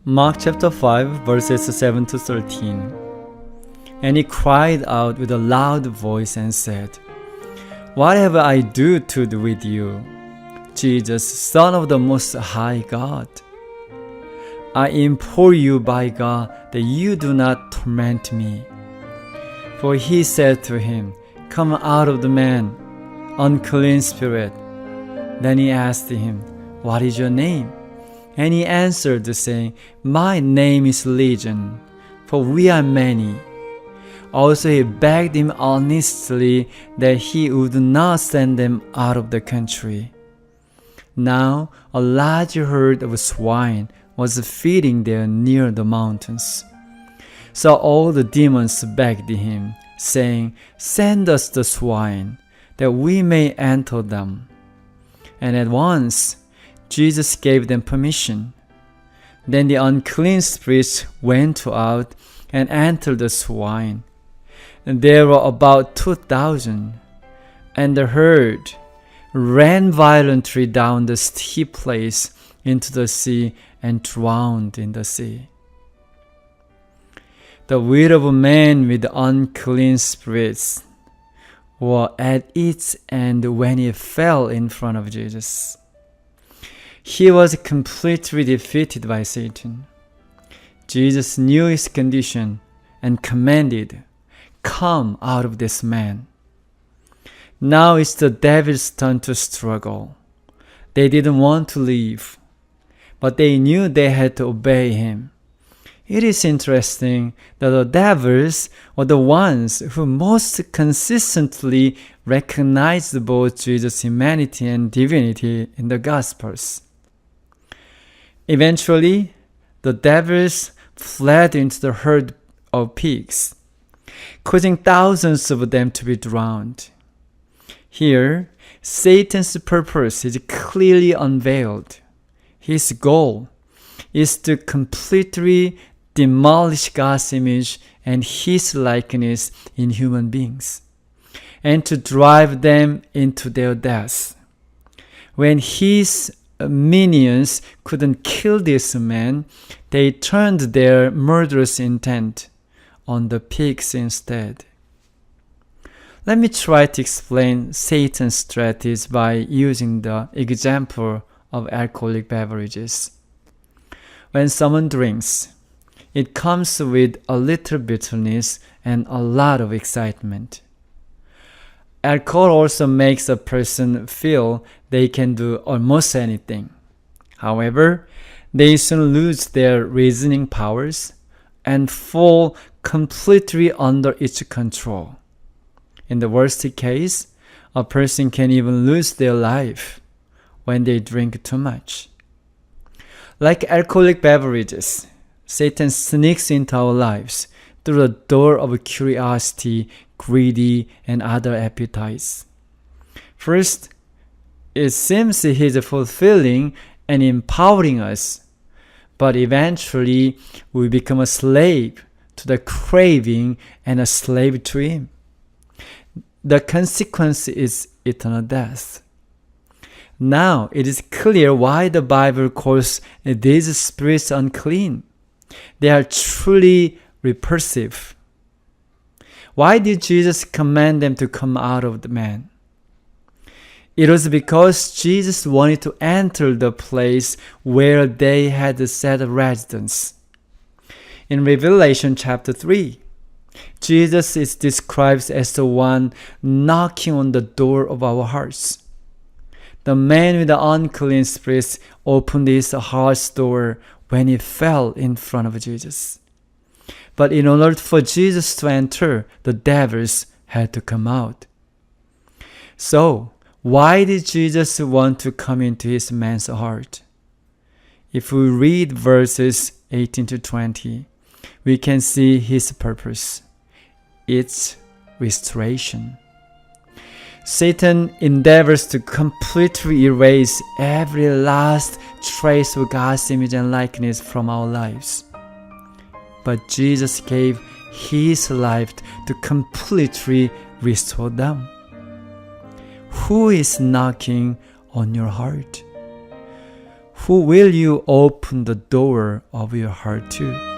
Mark chapter 5 verses 7 to 13. And he cried out with a loud voice and said, What have I do to do with you, Jesus, Son of the Most High God? I implore you by God that you do not torment me. For he said to him, Come out of the man, unclean spirit. Then he asked him, What is your name? And he answered, saying, My name is Legion, for we are many. Also he begged him earnestly that he would not send them out of the country. Now a large herd of swine was feeding there near the mountains. So all the demons begged him, saying, Send us the swine, that we may enter them. And at once Jesus gave them permission. Then the unclean spirits went out and entered the swine. And there were about 2,000. And the herd ran violently down the steep place into the sea and drowned in the sea. The will of a man with unclean spirits were at its end when he fell in front of Jesus. He was completely defeated by Satan. Jesus knew his condition and commanded, Come out of this man. Now it's the devil's turn to struggle. They didn't want to leave, but they knew they had to obey him. It is interesting that the devils were the ones who most consistently recognized both Jesus' humanity and divinity in the Gospels. Eventually, the devils fled into the herd of pigs, causing thousands of them to be drowned. Here, Satan's purpose is clearly unveiled. His goal is to completely demolish God's image and His likeness in human beings, and to drive them into their death. When His minions couldn't kill this man, they turned their murderous intent on the pigs instead. Let me try to explain Satan's strategies by using the example of alcoholic beverages. When someone drinks, it comes with a little bitterness and a lot of excitement. Alcohol also makes a person feel they can do almost anything. However, they soon lose their reasoning powers and fall completely under its control. In the worst case, a person can even lose their life when they drink too much. Like alcoholic beverages, Satan sneaks into our lives through the door of curiosity, greed, and other appetites. First, it seems he's fulfilling and empowering us, but eventually we become a slave to the craving and a slave to him. The consequence is eternal death. Now it is clear why the Bible calls these spirits unclean. They are truly repulsive. Why did Jesus command them to come out of the man? It was because Jesus wanted to enter the place where they had set residence. In Revelation chapter 3, Jesus is described as the one knocking on the door of our hearts. The man with the unclean spirits opened his heart's door when he fell in front of Jesus. But in order for Jesus to enter, the devils had to come out. So, why did Jesus want to come into his man's heart? If we read verses 18 to 20, we can see his purpose. It's restoration. Satan endeavors to completely erase every last trace of God's image and likeness from our lives. But Jesus gave His life to completely restore them. Who is knocking on your heart? Who will you open the door of your heart to?